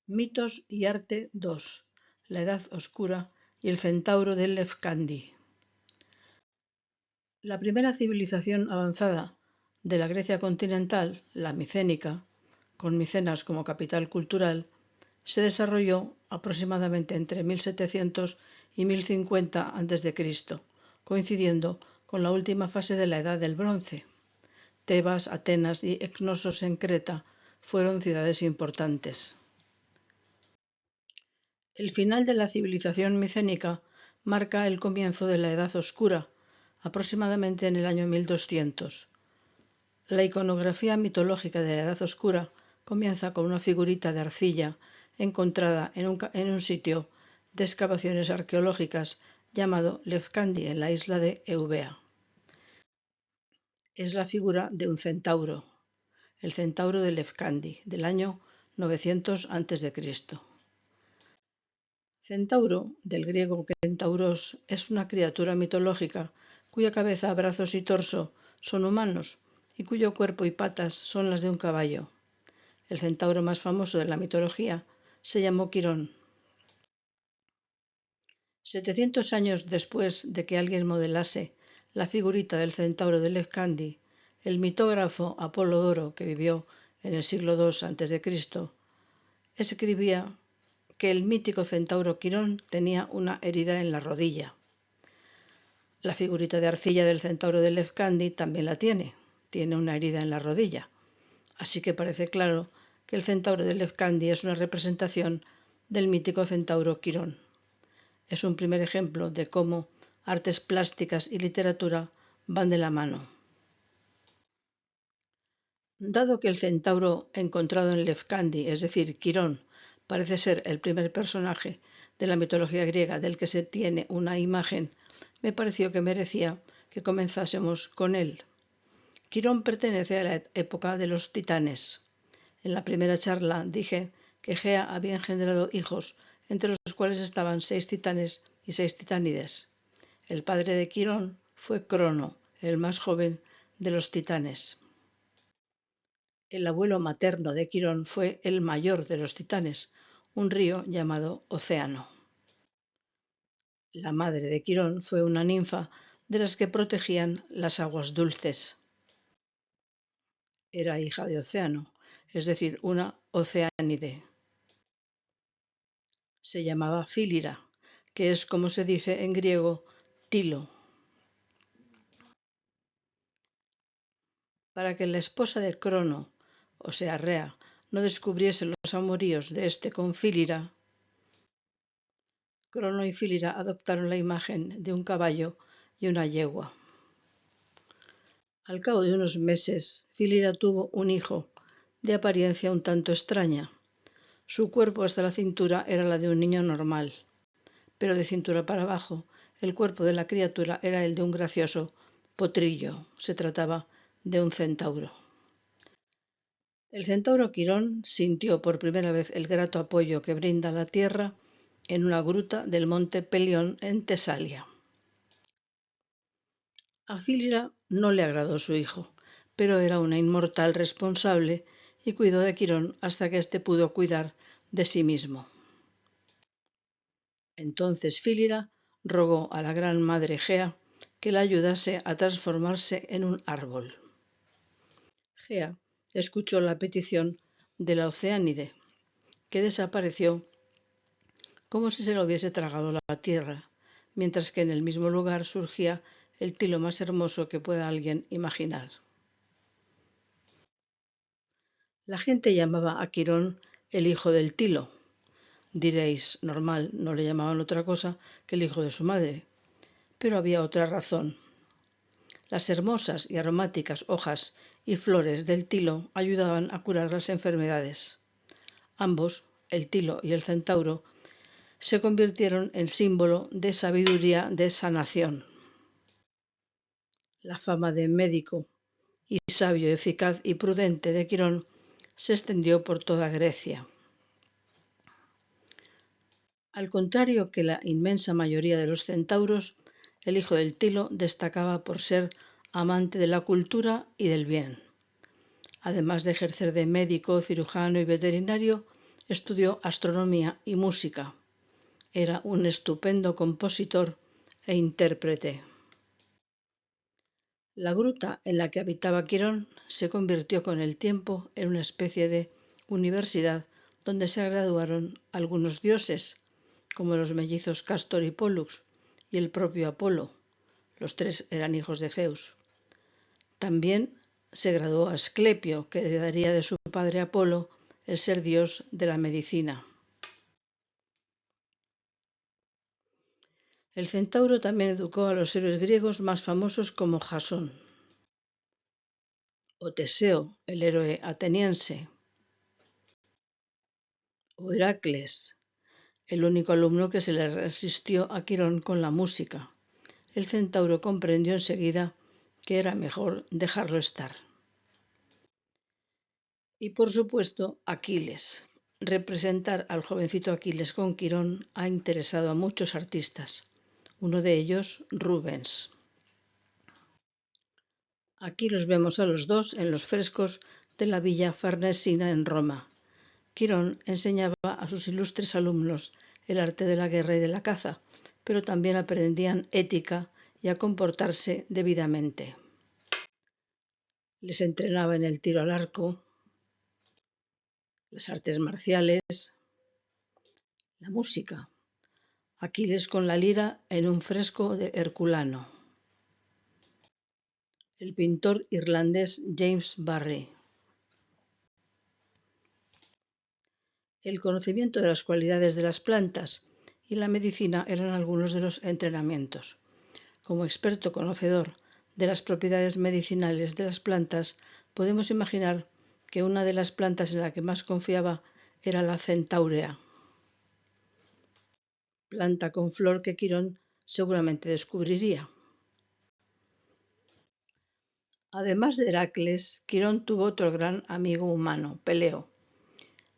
Mitos y arte 2. La Edad Oscura y el centauro de Lefkandi. La primera civilización avanzada de la Grecia continental, la micénica, con Micenas como capital cultural, se desarrolló aproximadamente entre 1700 y 1050 a.C., coincidiendo con la última fase de la Edad del Bronce. Tebas, Atenas y Cnosos en Creta fueron ciudades importantes. El final de la civilización micénica marca el comienzo de la Edad Oscura, aproximadamente en el año 1200. La iconografía mitológica de la Edad Oscura comienza con una figurita de arcilla encontrada en un sitio de excavaciones arqueológicas llamado Lefkandi, en la isla de Eubea. Es la figura de un centauro, el centauro de Lefkandi, del año 900 a.C. Centauro, del griego centauros, es una criatura mitológica cuya cabeza, brazos y torso son humanos y cuyo cuerpo y patas son las de un caballo. El centauro más famoso de la mitología se llamó Quirón. 700 años después de que alguien modelase la figurita del centauro de Lefkandi, el mitógrafo Apolodoro, que vivió en el siglo II a.C., escribía que el mítico centauro Quirón tenía una herida en la rodilla. La figurita de arcilla del centauro de Lefkandi también la tiene una herida en la rodilla. Así que parece claro que el centauro de Lefkandi es una representación del mítico centauro Quirón. Es un primer ejemplo de cómo artes plásticas y literatura van de la mano. Dado que el centauro encontrado en Lefkandi, es decir, Quirón, parece ser el primer personaje de la mitología griega del que se tiene una imagen, me pareció que merecía que comenzásemos con él. Quirón pertenece a la época de los titanes. En la primera charla dije que Gea había engendrado hijos, entre los cuales estaban 6 titanes y 6 titánides. El padre de Quirón fue Crono, el más joven de los titanes. El abuelo materno de Quirón fue el mayor de los titanes, un río llamado Océano. La madre de Quirón fue una ninfa de las que protegían las aguas dulces. Era hija de Océano, es decir, una oceánide. Se llamaba Fílira, que es como se dice en griego Tilo. Para que la esposa de Crono, o sea Rea, no descubriese los amoríos de este con Fílira, Crono y Fílira adoptaron la imagen de un caballo y una yegua. Al cabo de unos meses, Fílira tuvo un hijo, de apariencia un tanto extraña. Su cuerpo hasta la cintura era la de un niño normal, pero de cintura para abajo, el cuerpo de la criatura era el de un gracioso potrillo. Se trataba de un centauro. El centauro Quirón sintió por primera vez el grato apoyo que brinda la tierra en una gruta del monte Pelión en Tesalia. A Fílira no le agradó su hijo, pero era una inmortal responsable y cuidó de Quirón hasta que éste pudo cuidar de sí mismo. Entonces Fílira rogó a la gran madre Gea que la ayudase a transformarse en un árbol. Gea escuchó la petición de la Oceánide, que desapareció como si se lo hubiese tragado la tierra, mientras que en el mismo lugar surgía el tilo más hermoso que pueda alguien imaginar. La gente llamaba a Quirón el hijo del Tilo. Diréis, normal, no le llamaban otra cosa que el hijo de su madre. Pero había otra razón. Las hermosas y aromáticas hojas y flores del tilo ayudaban a curar las enfermedades. Ambos, el tilo y el centauro, se convirtieron en símbolo de sabiduría de sanación. La fama de médico y sabio, eficaz y prudente de Quirón se extendió por toda Grecia. Al contrario que la inmensa mayoría de los centauros, el hijo del Tilo destacaba por ser amante de la cultura y del bien. Además de ejercer de médico, cirujano y veterinario, Estudió astronomía y música. Era un estupendo compositor e intérprete. La gruta en la que habitaba Quirón se convirtió con el tiempo en una especie de universidad donde se graduaron algunos dioses, como los mellizos Castor y Pólux y el propio Apolo. Los tres eran hijos de Zeus. También se graduó Asclepio, que heredaría de su padre Apolo el ser dios de la medicina. El centauro también educó a los héroes griegos más famosos como Jasón, o Teseo, el héroe ateniense, o Heracles, el único alumno que se le resistió a Quirón con la música. El centauro comprendió enseguida que era mejor dejarlo estar. Y por supuesto, Aquiles. Representar al jovencito Aquiles con Quirón ha interesado a muchos artistas, uno de ellos Rubens. Aquí los vemos a los dos en los frescos de la Villa Farnesina en Roma. Quirón enseñaba a sus ilustres alumnos el arte de la guerra y de la caza, pero también aprendían ética y a comportarse debidamente. Les entrenaba en el tiro al arco, las artes marciales, la música. Aquiles con la lira en un fresco de Herculano. El pintor irlandés James Barrie. El conocimiento de las cualidades de las plantas y la medicina eran algunos de los entrenamientos. Como experto conocedor de las propiedades medicinales de las plantas, podemos imaginar que una de las plantas en la que más confiaba era la centaurea, planta con flor que Quirón seguramente descubriría. Además de Heracles, Quirón tuvo otro gran amigo humano, Peleo.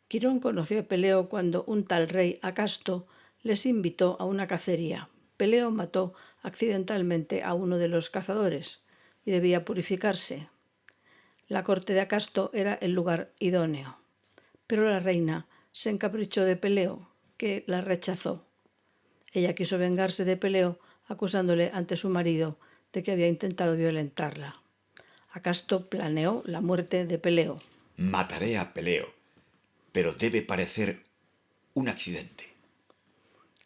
Quirón conoció a Peleo cuando un tal rey Acasto les invitó a una cacería. Peleo mató accidentalmente a uno de los cazadores y debía purificarse. La corte de Acasto era el lugar idóneo, pero la reina se encaprichó de Peleo, que la rechazó. Ella quiso vengarse de Peleo acusándole ante su marido de que había intentado violentarla. Acasto planeó la muerte de Peleo. Mataré a Peleo, pero debe parecer un accidente.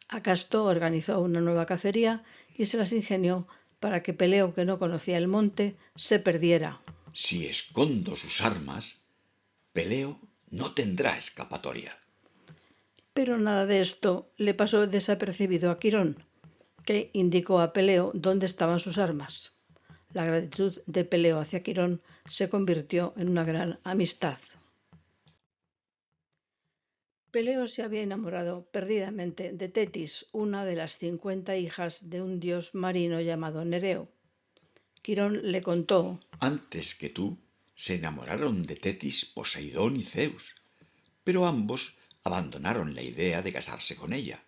Acasto organizó una nueva cacería y se las ingenió para que Peleo, que no conocía el monte, se perdiera. Si escondo sus armas, Peleo no tendrá escapatoria. Pero nada de esto le pasó desapercibido a Quirón, que indicó a Peleo dónde estaban sus armas. La gratitud de Peleo hacia Quirón se convirtió en una gran amistad. Peleo se había enamorado perdidamente de Tetis, una de las 50 hijas de un dios marino llamado Nereo. Quirón le contó: Antes que tú, se enamoraron de Tetis Poseidón y Zeus, pero ambos abandonaron la idea de casarse con ella.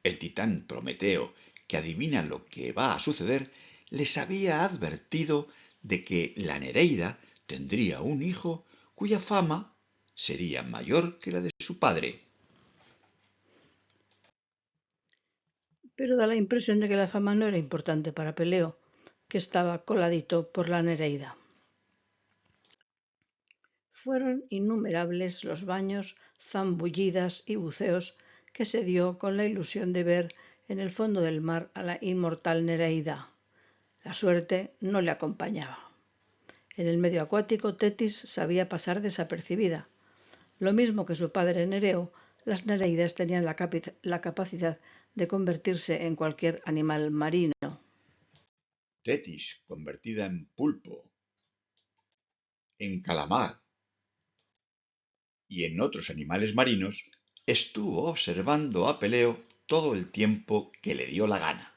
El titán Prometeo, que adivina lo que va a suceder, les había advertido de que la Nereida tendría un hijo cuya fama sería mayor que la de su padre. pero da la impresión de que la fama no era importante para Peleo, que estaba coladito por la Nereida. Fueron innumerables los baños, zambullidas y buceos que se dio con la ilusión de ver en el fondo del mar a la inmortal Nereida. La suerte no le acompañaba. En el medio acuático, Tetis sabía pasar desapercibida. Lo mismo que su padre Nereo, las Nereidas tenían la capacidad de convertirse en cualquier animal marino. Tetis, convertida en pulpo, en calamar y en otros animales marinos, estuvo observando a Peleo todo el tiempo que le dio la gana.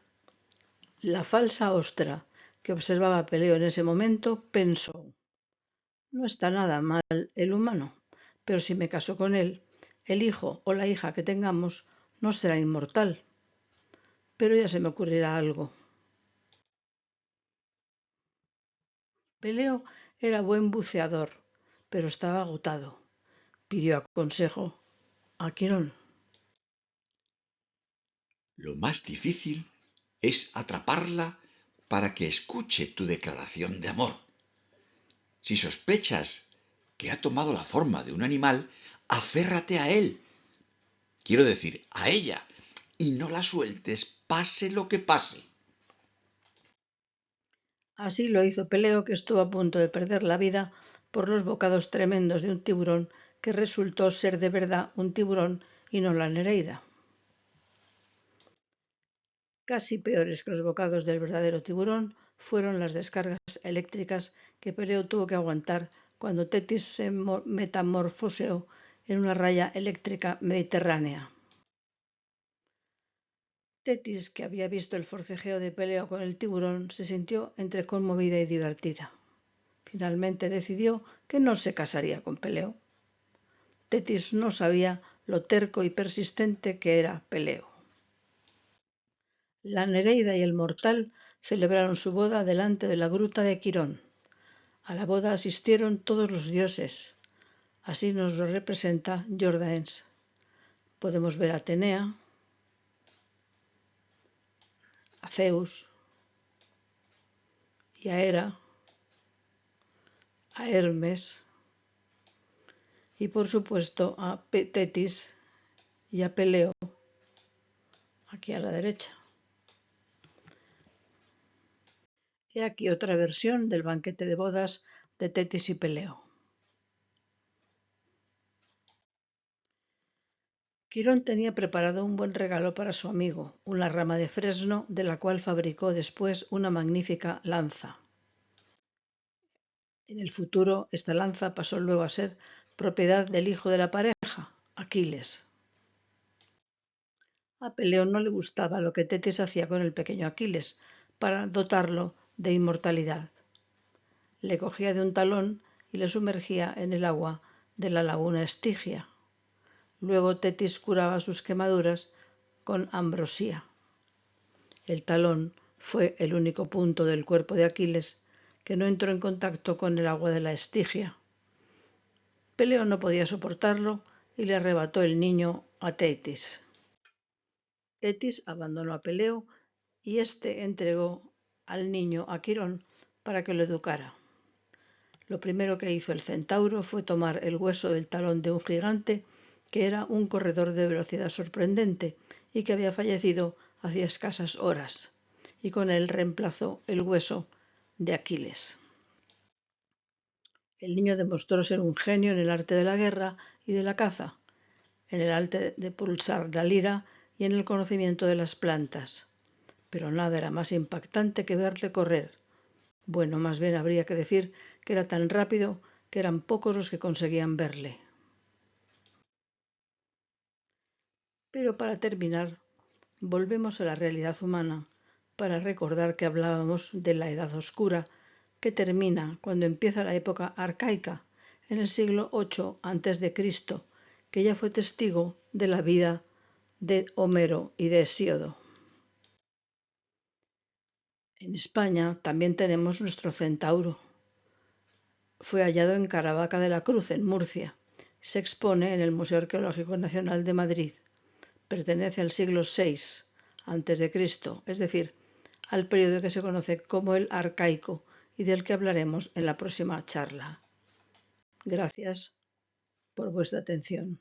La falsa ostra, que observaba a Peleo en ese momento, pensó: no está nada mal el humano, pero si me caso con él, el hijo o la hija que tengamos no será inmortal. Pero ya se me ocurrirá algo. Peleo era buen buceador, pero estaba agotado. Pidió consejo a Quirón. Lo más difícil es atraparla para que escuche tu declaración de amor. Si sospechas que ha tomado la forma de un animal, aférrate a él, quiero decir, a ella, y no la sueltes, pase lo que pase. Así lo hizo Peleo, que estuvo a punto de perder la vida por los bocados tremendos de un tiburón que resultó ser de verdad un tiburón y no la Nereida. Casi peores que los bocados del verdadero tiburón fueron las descargas eléctricas que Peleo tuvo que aguantar cuando Tetis se metamorfoseó en una raya eléctrica mediterránea. Tetis, que había visto el forcejeo de Peleo con el tiburón, se sintió entre conmovida y divertida. Finalmente decidió que no se casaría con Peleo. Tetis no sabía lo terco y persistente que era Peleo. La Nereida y el mortal celebraron su boda delante de la gruta de Quirón. A la boda asistieron todos los dioses. Así nos lo representa Jordaens. Podemos ver a Atenea, a Zeus y a Hera, a Hermes y por supuesto a Tetis y a Peleo aquí a la derecha. He aquí otra versión del banquete de bodas de Tetis y Peleo. Quirón tenía preparado un buen regalo para su amigo, una rama de fresno de la cual fabricó después una magnífica lanza. En el futuro, esta lanza pasó luego a ser propiedad del hijo de la pareja, Aquiles. A Peleo no le gustaba lo que Tetis hacía con el pequeño Aquiles para dotarlo de inmortalidad. Le cogía de un talón y le sumergía en el agua de la laguna Estigia. Luego Tetis curaba sus quemaduras con ambrosía. El talón fue el único punto del cuerpo de Aquiles que no entró en contacto con el agua de la Estigia. Peleo no podía soportarlo y le arrebató el niño a Tetis. Tetis abandonó a Peleo y éste entregó al niño a Quirón para que lo educara. Lo primero que hizo el centauro fue tomar el hueso del talón de un gigante que era un corredor de velocidad sorprendente y que había fallecido hacía escasas horas, y con él reemplazó el hueso de Aquiles. El niño demostró ser un genio en el arte de la guerra y de la caza, en el arte de pulsar la lira y en el conocimiento de las plantas. Pero nada era más impactante que verle correr. Bueno, más bien habría que decir que era tan rápido que eran pocos los que conseguían verle. Pero para terminar, volvemos a la realidad humana para recordar que hablábamos de la Edad Oscura, que termina cuando empieza la época arcaica, en el siglo VIII a.C., que ya fue testigo de la vida de Homero y de Hesíodo. En España también tenemos nuestro centauro. Fue hallado en Caravaca de la Cruz, en Murcia. Se expone en el Museo Arqueológico Nacional de Madrid. Pertenece al siglo VI a.C., es decir, al periodo que se conoce como el Arcaico y del que hablaremos en la próxima charla. Gracias por vuestra atención.